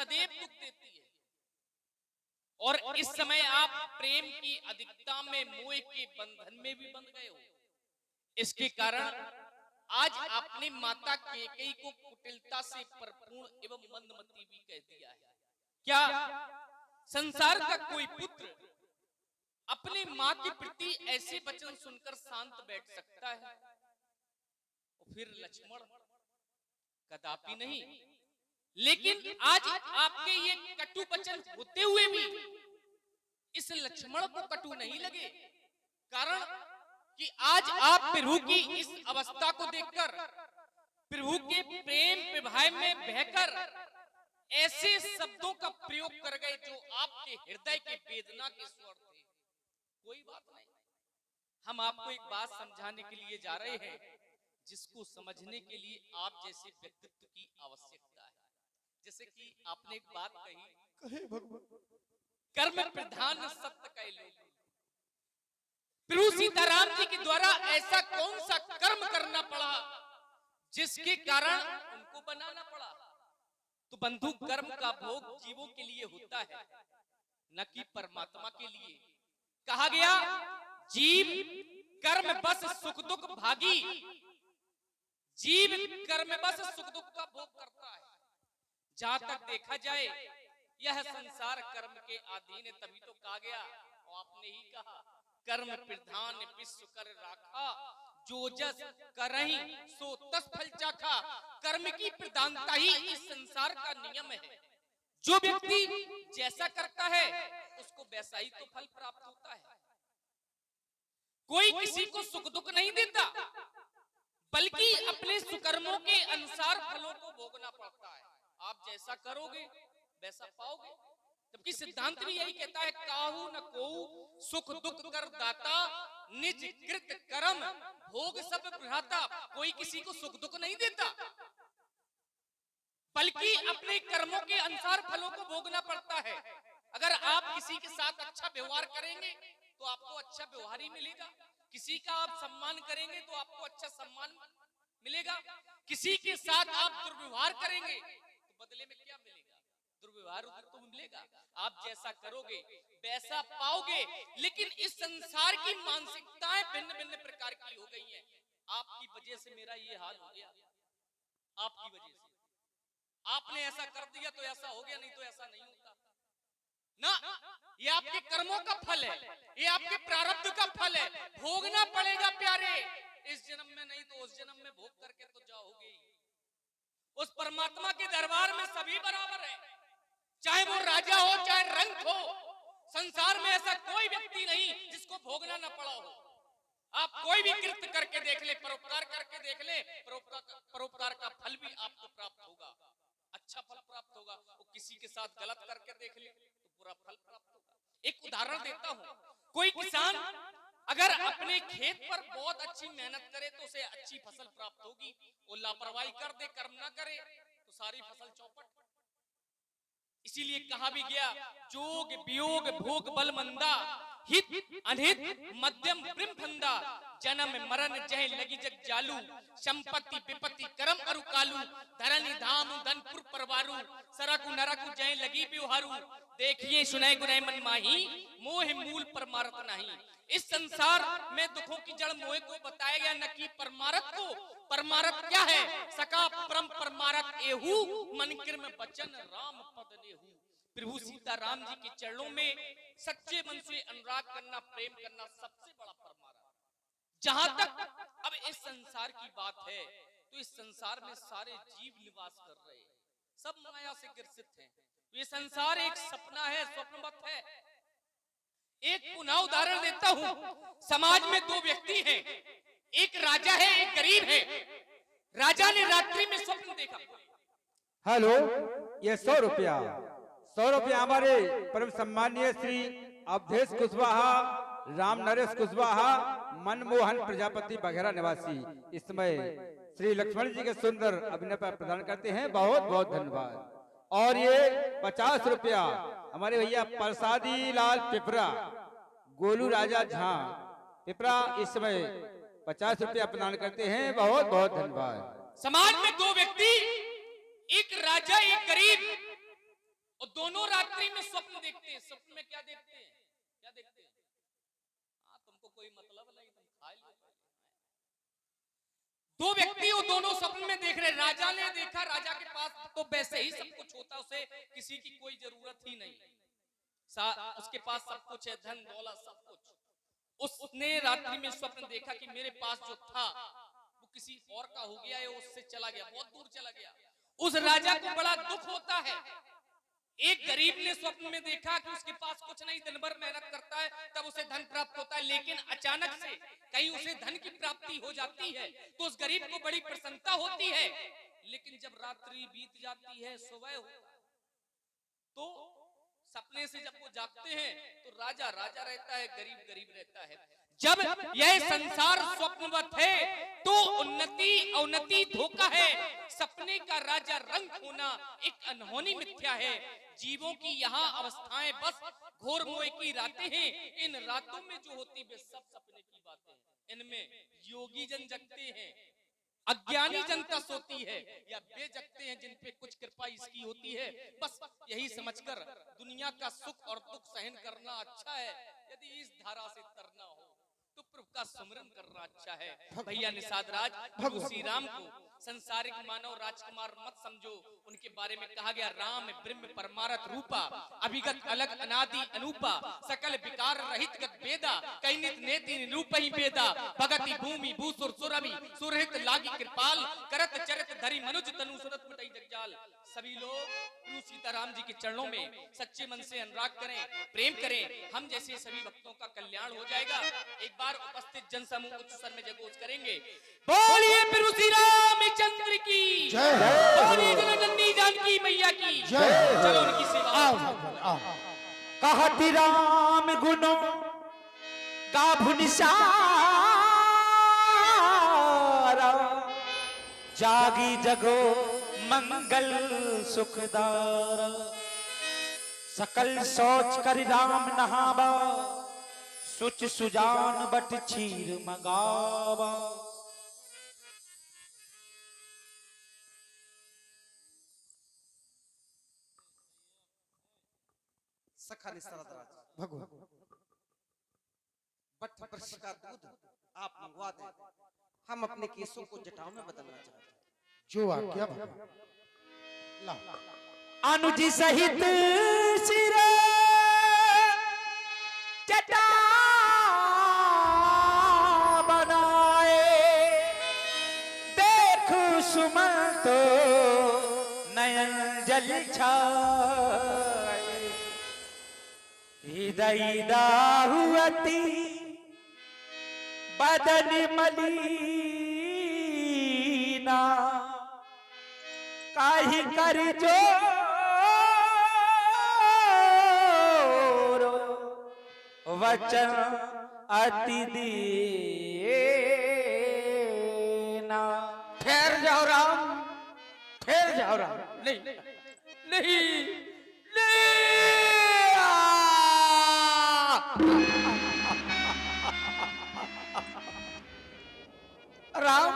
सदैव दुख देती है। और इस समय आप प्रेम की अधिकता में मोह के बंधन में भी बंध गए हो। इसके कारण आज आपने माता कैकेयी को कुटिलता से परिपूर्ण एवं मंदमती भी कह दिया है। क्या संसार का कोई पुत्र अपने मां के प्रति ऐसे वचन सुनकर शांत बैठ सकता है? और फिर लक्ष्मण कदापि नहीं। लेकिन आज आपके ये कटु वचन होते हुए भी इस लक्ष्मण को कटु नहीं लगे, कारण कि आज आप प्रभु की इस अवस्था को देखकर, प्रभु के प्रेम विवाह में बहकर ऐसे शब्दों का प्रयोग कर गए जो आपके हृदय की वेदना के स्वर थे। कोई बात नहीं, हम आपको एक बात समझाने के लिए जा रहे हैं जिसको समझने के लिए आप जैसे व्यक्तित्व की आवश्यकता है। जैसे कि आपने एक बात कही, कर्म प्रधान सत्य कहे लोग। प्रभु सीताराम जी के द्वारा ऐसा कौन सा कर्म करना पड़ा जिसके कारण उनको बनाना पड़ा? तो बंधु, कर्म का भोग जीवों के लिए होता है, न कि परमात्मा के लिए। कहा गया जीव कर्म बस सुख दुख भागी, जीव कर्म बस सुख दुख का भोग करता है। जहां तक देखा जाए यह संसार कर्म के अधीन है, तभी तो कहा गया और आपने ही कहा कर्म प्रधान विश्व कर राखा, जो जस करहि सो तस फल चाखा। कर्म की प्रधानता ही इस संसार का नियम है। जो व्यक्ति जैसा करता है उसको वैसा ही तो फल प्राप्त होता है। कोई किसी को सुख दुख नहीं देता, बल्कि अपने सुकर्मों के अनुसार फलों को भोगना पड़ता है। आप जैसा करोगे वैसा पाओगे। जबकि सिद्धांत भी यही कहता है, काहू न कोऊ सुख दुख कर दाता, निज कृत कर्म भोग सब भ्राता। कोई किसी को सुख दुख नहीं देता, बल्कि अपने कर्मों के अनुसार फलों को भोगना पड़ता है। अगर आप किसी के साथ अच्छा व्यवहार करेंगे तो आपको अच्छा व्यवहार ही मिलेगा। किसी का आप सम्मान करेंगे तो आपको अच्छा सम्मान मिलेगा। किसी के साथ आप दुर्व्यवहार करेंगे तो बदले में क्या मिलेगा? दुर्व्यवहार तो मिलेगा। आप जैसा करोगे वैसा पाओगे। लेकिन इस संसार की मानसिकताएं भिन्न भिन्न प्रकार की हो गई हैं। आपकी वजह से मेरा ये हाल हो गया, आपकी वजह से आपने ऐसा कर दिया तो ऐसा हो गया, नहीं तो ऐसा नहीं होता ना। ये आपके कर्मों का फल है, ये आपके प्रारब्ध का फल है। भोगना पड़ेगा प्यारे, इस जन्म में नहीं तो उस जन्म में भोग करके तो जाओगे। उस परमात्मा के दरबार में सभी बराबर है, चाहे वो राजा हो चाहे रंक हो। संसार में ऐसा कोई व्यक्ति नहीं जिसको भोगना ना पड़ा हो। आप कोई भी कृत्य करके देख ले, परोपकार करके देख ले, परोपकार का फल भी आपको प्राप्त होगा, अच्छा फल प्राप्त होगा। वो किसी के साथ गलत करके देख ले तो बुरा फल प्राप्त होगा। एक उदाहरण देता हूं, कोई किसान अगर अपने खेत पर बहुत अच्छी मेहनत करे तो उसे अच्छी फसल प्राप्त होगी। वो लापरवाही कर दे, कर्म ना करे तो सारी फसल चौपट। इसीलिए कहा भी गया, जोग वियोग भोग बल मंदा, हित अनहित मध्यम ब्रह्म फंदा, जन्म मरण जय लगी जग जालू, संपत्ति विपत्ति कर्म अरु कालू, धरनी धाम धनपुर परवारू, सरकु नरकु जय लगी व्यवहारू, देखिए सुनाए गुनाए मन माही, मोह मूल परमारथ नहीं। इस संसार में दुखों की जड़ मोह को बताया गया, न कि परमारथ को। परमारथ क्या है? सका परम परमारथ एहू, मन कृम बचन राम पद नेहू। प्रभु सीताराम जी के चरणों में सच्चे मन से अनुराग करना, प्रेम करना सबसे बड़ा परमारथ। जहां तक अब इस संसार की बात है तो इस संसार में सारे जीव निवास कर रहे हैं, सब माया से ग्रसित हैं। ये संसार एक सपना है, स्वप्नवत है। एक पुनः उदाहरण देता हूं, समाज में दो व्यक्ति हैं, एक राजा है एक गरीब है। राजा ने रात्रि में स्वप्न देखा। हेलो, ये 100 रुपया हमारे परम सम्मानीय श्री अवधेश कुशवाहा, राम नरेश कुशवाहा, मनमोहन प्रजापति बघेरा निवासी इस समय श्री लक्ष्मण जी के सुंदर अभिनय पर प्रदान करते हैं। बहुत बहुत धन्यवाद। और ये 50 रुपया हमारे भैया प्रसादी लाल पिपरा, गोलू राजा झा पिपरा इस समय 50 रुपया प्रदान करते हैं। बहुत बहुत धन्यवाद। समाज में दो व्यक्ति, एक राजा एक गरीब। दोनों रात्रि में स्वप्न देखते हैं। स्वप्न में क्या देखते हैं? क्या देखते हैं? हाँ, तुमको कोई मतलब नहीं, तुम खा लो। दो व्यक्ति वो दोनों स्वप्न में देख रहे। राजा ने देखा, राजा के पास तो वैसे ही सब कुछ होता, उसे किसी की कोई जरूरत ही नहीं, उसके पास सब कुछ है, धन दौलत सब कुछ। उसने रात्रि में स्वप्न देखा कि मेरे पास जो था वो किसी और का हो गया है, उससे चला गया, बहुत दूर चला गया। उस राजा को बड़ा दुख होता है। एक गरीब ने स्वप्न में देखा कि उसके पास कुछ नहीं, दिन भर मेहनत करता है, तब उसे धन प्राप्त होता है, लेकिन अचानक से कहीं उसे धन की प्राप्ति हो जाती है तो उस गरीब को बड़ी प्रसन्नता होती है। लेकिन जब रात्रि बीत जाती है, सुबह होता है, तो सपने से जब वो जागते हैं तो राजा राजा रहता है, गरीब गरीब रहता है। जब यह संसार स्वप्नवत है तो उन्नति अवनति धोखा है। सपने का राजा रंग होना एक अनहोनी मिथ्या है। जीवों की यहाँ अवस्थाएं बस घोर मोह की रातें हैं। इन रातों में जो होती वे सब सपने की बातें हैं। इनमें योगी जन जगते हैं, अज्ञानी जनता सोती है, या वे जगते हैं जिन पे कुछ कृपा इसकी होती है। बस यही समझकर दुनिया का सुख और दुख सहन करना अच्छा है। यदि इस धारा से तरना हो तो प्रभु का स्मरण करना अच्छा है। भैया निषाद राज प्रभु श्री राम को संसारिक मानव राजकुमार मत समझो। उनके बारे में कहा गया, राम ब्रह्म परमारथ रूपा, अभिगत अलग अनादि अनूपा, सकल विकार रहित गत वेदा, कई नित नेति निरूप ही वेदा, भगति भूमि भूसुर सुरभि सुरहित लागी कृपाल, करत चरित धरि मनुज तनु सुरत मिटई जगजाल। सभी लोग प्रभु सीताराम जी के चरणों में सच्चे मन से अनुराग करें, प्रेम करें। हम जैसे सभी भक्तों का कल्याण हो जाएगा। एक बार उपस्थित जन समूह उच्च स्वर में जयघोष करेंगे, बोलिए प्रभु श्री रामचंद्र की जय, बोलिए जननी जानकी मैया की जय। चलो उनकी सेवा। कहती राम गुणों गाभु निसारा, जागी जगो मंगल सुखदारा, सकल सोच कर राम नहावा, सुच सुजान बट छीर मंगावा। सखा निस्ताराज भगवान बट वृक्ष का दूध आप मंगवा दें, हम अपने केसों को जटाओं में बदलना चाहते हैं। जो आज्ञा ला। अनुज सहित सिर जटा बनाए, देख सुमन तो नयन जल छाए, हृदय दाहुअति बदन मलिना, काहि कर जो वचन अति देना। ठहर जाओ राम, ठहर जाओ राम। नहीं नहीं राम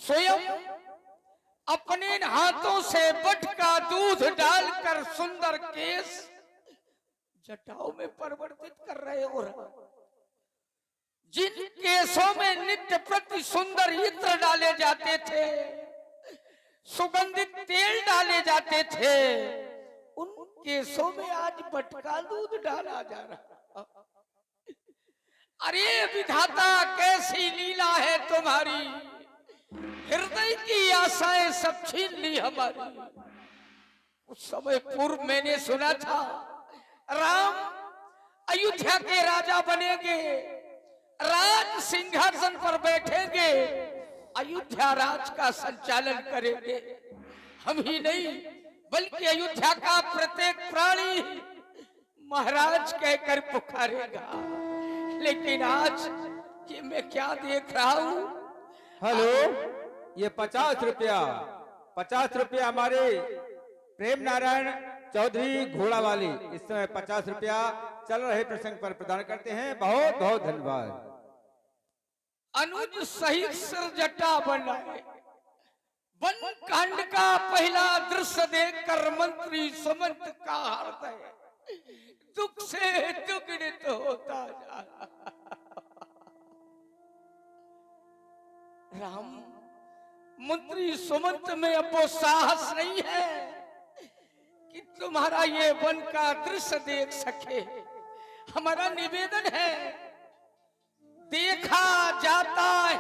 स्वयं अपने हाथों से बट का दूध डालकर सुंदर केस जटाओं में परिवर्तित कर रहे हो। जिन केसों में नित्य प्रति सुंदर इत्र डाले जाते थे, सुगंधित तेल डाले जाते थे, उन केसों में आज बट का दूध डाला जा रहा। अरे विधाता कैसी लीला है तुम्हारी, हृदय की आशाएं सब छीन ली हमारी। उस समय पूर्व मैंने सुना था राम अयोध्या के राजा बनेंगे, राज सिंहासन पर बैठेंगे, अयोध्या राज का संचालन करेंगे। हम ही नहीं बल्कि अयोध्या का प्रत्येक प्राणी महाराज कहकर पुकारेगा। लेकिन आज ये मैं क्या देख रहा हूँ। हेलो, ये 50 रुपया हमारे प्रेम नारायण चौधरी घोड़ा वाली इस समय 50 रुपया चल रहे प्रसंग पर प्रदान करते हैं। बहुत बहुत धन्यवाद। अनुज सहित सिर जटा बनाए, वन कांड का पहला दृश्य देखकर मंत्री सुमंत का हृदय दुख से दुगड़ित होता जा रहा। राम, मंत्री सुमंत में अब वो साहस नहीं है कि तुम्हारा ये वन का दृश्य देख सके। हमारा निवेदन है, देखा जाता है